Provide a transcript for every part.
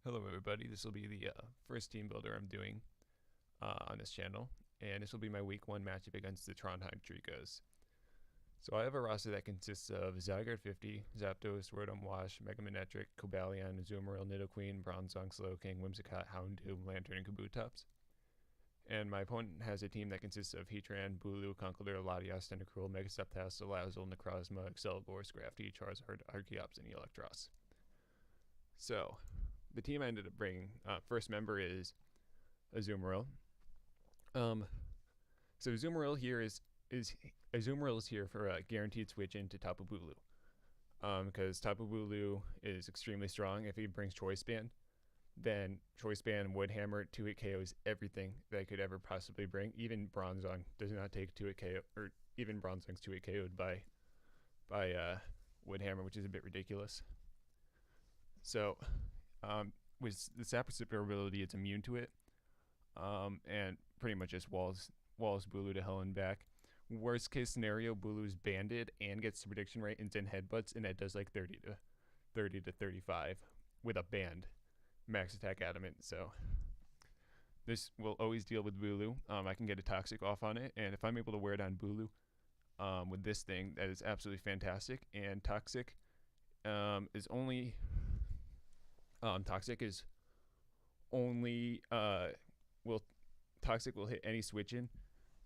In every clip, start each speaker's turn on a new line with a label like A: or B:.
A: Hello everybody, this will be the first team builder I'm doing on this channel, and this will be my week 1 matchup against the Trondheim Treeckos. So I have a roster that consists of Zygarde 50, Zapdos, Rotom Wash, Mega Manectric, Cobalion, Azumarill, Nidoqueen, Bronzong, Slowking, Whimsicott, Houndoom, Lantern, and Kabutops. And my opponent has a team that consists of Heatran, Bulu, Conkeldurr, Latias, Tentacruel, Mega Sceptile, Salazzle, Necrozma, Excelgor, Scrafty, Charizard, Archeops, and Eelektross. So, the team I ended up bringing, first member is Azumarill. So Azumarill here is Azumarill is here for a guaranteed switch into Tapu Bulu. Because Tapu Bulu is extremely strong. If he brings Choice Band, then Choice Band Wood Hammer 2-hit KOs everything that I could ever possibly bring. Even Bronzong does not take 2-hit KO, or even Bronzong's 2-hit KO'd by Wood Hammer, which is a bit ridiculous. So with the Sap Recipiter ability, it's immune to it, and pretty much just walls Bulu to hell and back. Worst case scenario, Bulu's banded and gets the prediction rate and 10 headbutts, and that does like 30 to 35 with a band max attack adamant. So this will always deal with Bulu. I can get a toxic off on it, and if I'm able to wear down Bulu with this thing, that is absolutely fantastic. And toxic is only Toxic is only Toxic will hit any switch in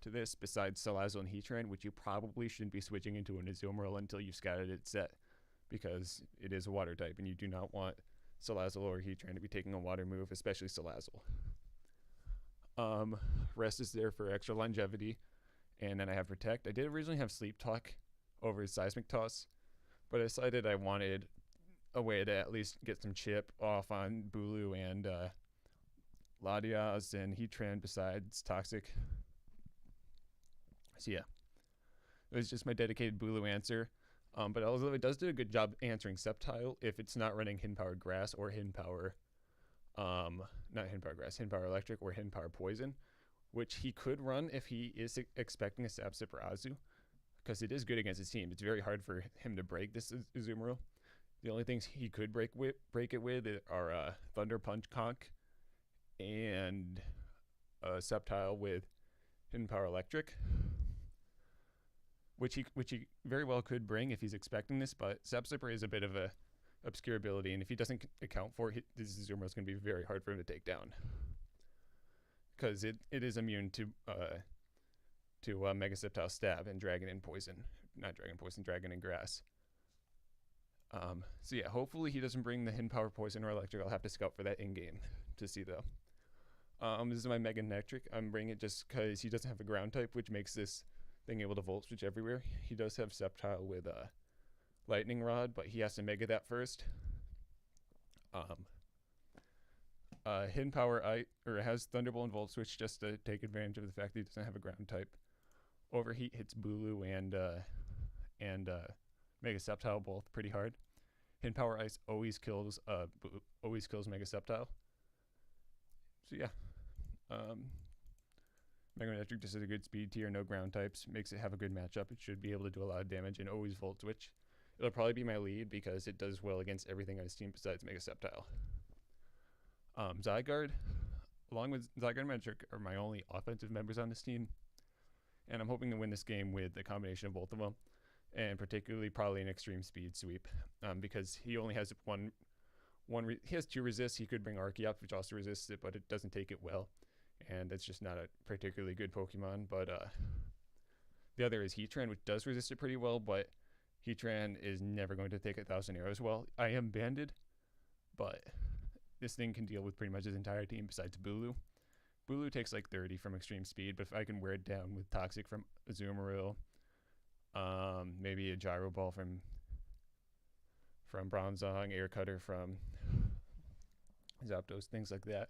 A: to this besides Salazzle and Heatran, which you probably shouldn't be switching into an Azumarill until you've scouted it set, because it is a water type and you do not want Salazzle or Heatran to be taking a water move, especially Salazzle. Rest is there for extra longevity, and then I have Protect. I did originally have Sleep Talk over Seismic Toss, but I decided I wanted a way to at least get some chip off on Bulu and Latias and Heatran besides Toxic. So yeah, it was just my dedicated Bulu answer. But although it does do a good job answering Sceptile, if it's not running Hidden Power Grass or Hidden Power, not Hidden Power Grass, Hidden Power Electric or Hidden Power Poison, which he could run if he is expecting a Sap Sipper Azu, because it is good against his team. It's very hard for him to break this Azumarill. The only things he could break it with are Thunder Punch Conk and Sceptile with Hidden Power Electric, which he very well could bring if he's expecting this. But Sap Sipper is a bit of a obscure ability, and if he doesn't account for it, this Azumarill is going to be very hard for him to take down, because it is immune to Mega Sceptile Stab and Dragon and Poison, not Dragon Poison, Dragon and Grass. So yeah, hopefully he doesn't bring the Hidden Power Poison or Electric. I'll have to scout for that in game to see though. This is my Mega Manectric. I'm bringing it just because he doesn't have a ground type, which makes this thing able to Volt Switch everywhere. He does have Sceptile with Lightning Rod, but he has to Mega that first. Hidden Power has Thunderbolt and Volt Switch just to take advantage of the fact that he doesn't have a ground type. Overheat hits Bulu and Mega Sceptile both pretty hard. Hidden Power Ice always kills Mega Sceptile. So yeah, Mega Manectric just has a good speed tier, no ground types, makes it have a good matchup. It should be able to do a lot of damage and always Volt Switch. It'll probably be my lead because it does well against everything on his team besides Mega Sceptile. Zygarde, along with Zygarde and Manectric, are my only offensive members on this team, and I'm hoping to win this game with the combination of both of them, and particularly probably an extreme speed sweep, because he only has he has 2 resists. He could bring Archeops, which also resists it, but it doesn't take it well, and that's just not a particularly good Pokemon. But the other is Heatran, which does resist it pretty well, but Heatran is never going to take 1,000 arrows well. I am banded, but this thing can deal with pretty much his entire team besides Bulu. Bulu takes like 30 from extreme speed, but if I can wear it down with Toxic from Azumarill, maybe a Gyro Ball from Bronzong, Air Cutter from Zapdos, things like that.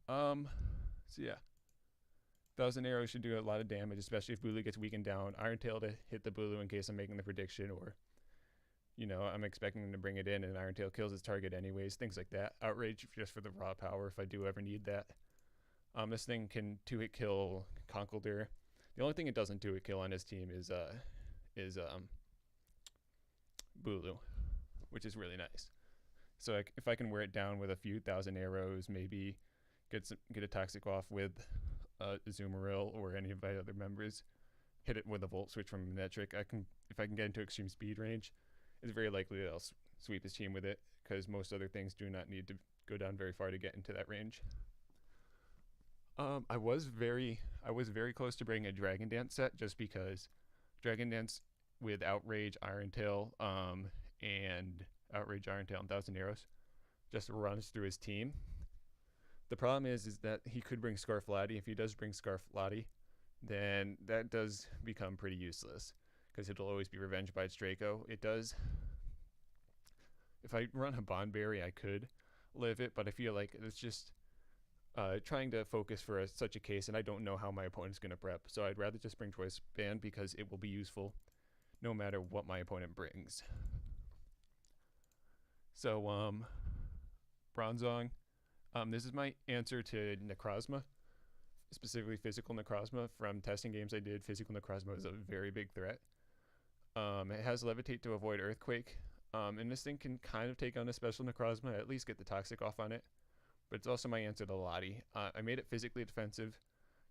A: So yeah, 1,000 arrows should do a lot of damage, especially if Bulu gets weakened down. Iron Tail to hit the Bulu in case I'm making the prediction, or I'm expecting him to bring it in and Iron Tail kills its target anyways, things like that. Outrage just for the raw power if I do ever need that. This thing can 2-hit kill Conkeldurr. The only thing it doesn't 2-hit kill on his team is Bulu, which is really nice. So if I can wear it down with a few thousand arrows, maybe get a toxic off with Azumarill or any of my other members, hit it with a Volt Switch from Manectric, if I can get into extreme speed range, it's very likely that I'll sweep his team with it, because most other things do not need to go down very far to get into that range. I was very close to bringing a Dragon Dance set, just because Dragon Dance with Outrage, Iron Tail, and Thousand Arrows just runs through his team. The problem is that he could bring Scarflati. If he does bring Scarflati, then that does become pretty useless, because it'll always be revenged by its Treecko. It does. If I run a Bondberry, I could live it, but I feel like it's just trying to focus for such a case, and I don't know how my opponent's going to prep, so I'd rather just bring Choice Band, because it will be useful no matter what my opponent brings. So, Bronzong. This is my answer to Necrozma, specifically Physical Necrozma. From testing games I did, Physical Necrozma is a very big threat. It has Levitate to avoid Earthquake, and this thing can kind of take on a Special Necrozma, at least get the Toxic off on it. But it's also my answer to Lottie. I made it physically defensive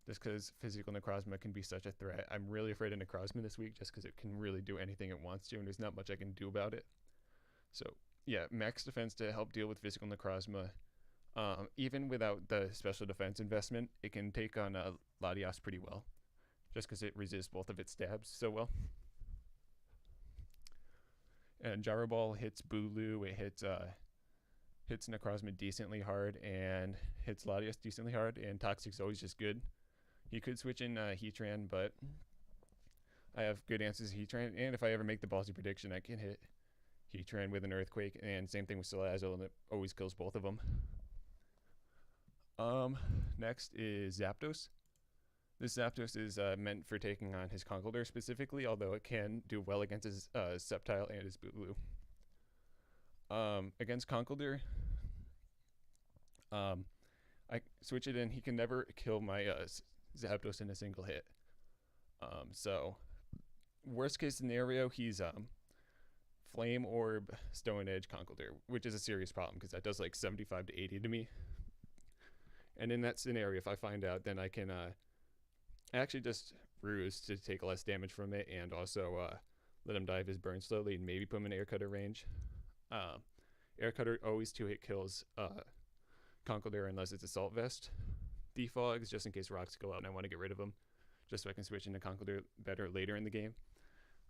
A: just because Physical Necrozma can be such a threat. I'm really afraid of Necrozma this week just because it can really do anything it wants to, and there's not much I can do about it. So, yeah, max defense to help deal with Physical Necrozma. Even without the special defense investment, it can take on Latias pretty well, just because it resists both of its stabs so well. And Gyro Ball hits Bulu. It hits Necrozma decently hard and hits Latias decently hard, and Toxic's always just good. He could switch in Heatran, but I have good answers to Heatran, and if I ever make the ballsy prediction, I can hit Heatran with an Earthquake, and same thing with Salazzle, and it always kills both of them. Next is Zapdos. This Zapdos is meant for taking on his Conkeldurr specifically, although it can do well against his Sceptile and his Bulu. Against Conkeldurr, I switch it in. He can never kill my Zapdos in a single hit. So, worst case scenario, he's Flame Orb, Stone Edge, Conkeldurr, which is a serious problem because that does like 75 to 80 to me. And in that scenario, if I find out, then I can actually just Ruse to take less damage from it, and also let him die of his burn slowly, and maybe put him in Air Cutter range. Air Cutter always 2-hit kills Conkeldurr unless it's Assault Vest. Defogs, just in case rocks go out and I want to get rid of them, just so I can switch into Conkeldurr better later in the game.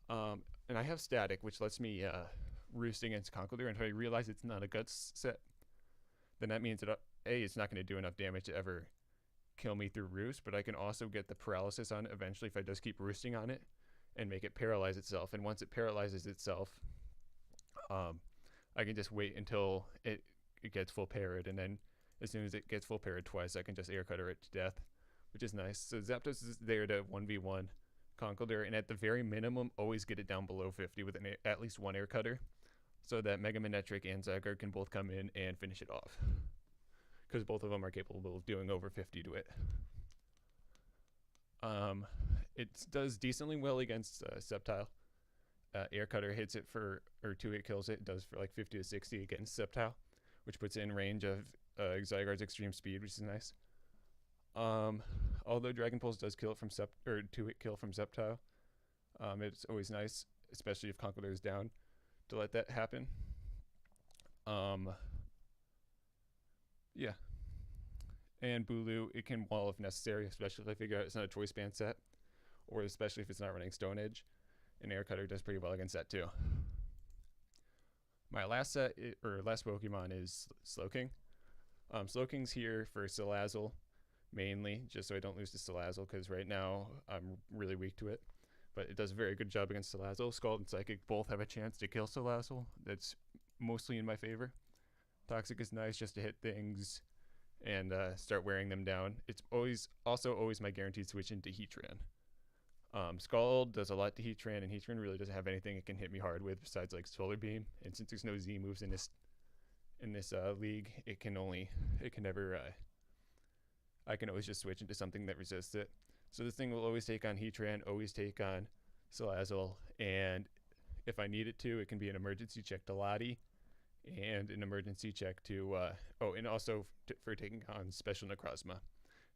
A: And I have Static, which lets me Roost against Conkeldurr, and if I realize it's not a Guts set, then that means that it's not going to do enough damage to ever kill me through Roost, but I can also get the paralysis on it eventually if I just keep roosting on it and make it paralyze itself. And once it paralyzes itself, I can just wait until it gets full parried, and then as soon as it gets full parried twice, I can just Air Cutter it to death, which is nice. So Zapdos is there to 1v1 Conkeldurr, and at the very minimum, always get it down below 50 with at least one Air Cutter, so that Mega Manectric and Zygarde can both come in and finish it off, because both of them are capable of doing over 50 to it. It does decently well against Sceptile. Air Cutter hits it for, or 2-hit kills it. It does for like 50 to 60 against Sceptile, which puts it in range of Zygarde's extreme speed, which is nice. Although Dragon Pulse does kill it from 2-hit kill from Sceptile, it's always nice, especially if Conkeldurr is down, to let that happen. Yeah. And Bulu, it can wall if necessary, especially if I figure out it's not a Choice Band set, or especially if it's not running Stone Edge. And Air Cutter does pretty well against that too. My last Pokemon is Slowking. Slowking's here for Salazzle, mainly, just so I don't lose to Salazzle, because right now I'm really weak to it. But it does a very good job against Salazzle. Scald and Psychic both have a chance to kill Salazzle. That's mostly in my favor. Toxic is nice just to hit things and start wearing them down. It's always my guaranteed switch into Heatran. Scald does a lot to Heatran, and Heatran really doesn't have anything it can hit me hard with besides like Solar Beam. And since there's no Z moves in this league, I can always just switch into something that resists it. So this thing will always take on Heatran, always take on Salazzle, and if I need it to, it can be an emergency check to Lottie, and an emergency check to and also for taking on special necrozma.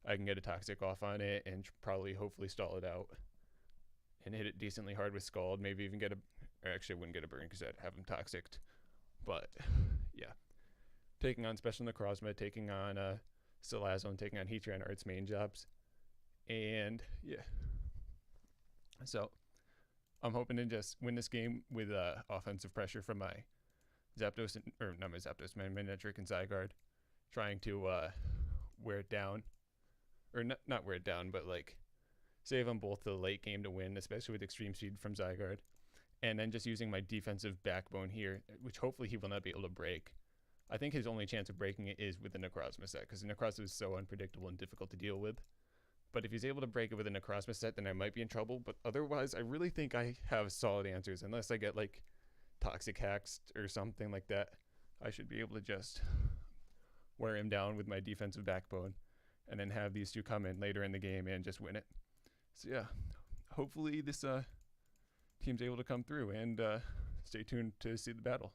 A: I can get a toxic off on it and probably hopefully stall it out and hit it decently hard with Scald. Maybe even get a, or actually I wouldn't get a burn because I'd have him toxicked. But yeah, taking on special necrozma, taking on Salazone, taking on Heatran are its main jobs. And yeah, so I'm hoping to just win this game with offensive pressure from my Zapdos, or not my Zapdos, my Manectric and Zygarde, trying to wear it down. Or not wear it down, but like save on both the late game to win, especially with Extreme Speed from Zygarde. And then just using my defensive backbone here, which hopefully he will not be able to break. I think his only chance of breaking it is with the Necrozma set, because the Necrozma is so unpredictable and difficult to deal with. But if he's able to break it with a Necrozma set, then I might be in trouble. But otherwise, I really think I have solid answers, unless I get like Toxic Haxed or something like that. I should be able to just wear him down with my defensive backbone and then have these two come in later in the game and just win it. So yeah, hopefully this team's able to come through, and stay tuned to see the battle.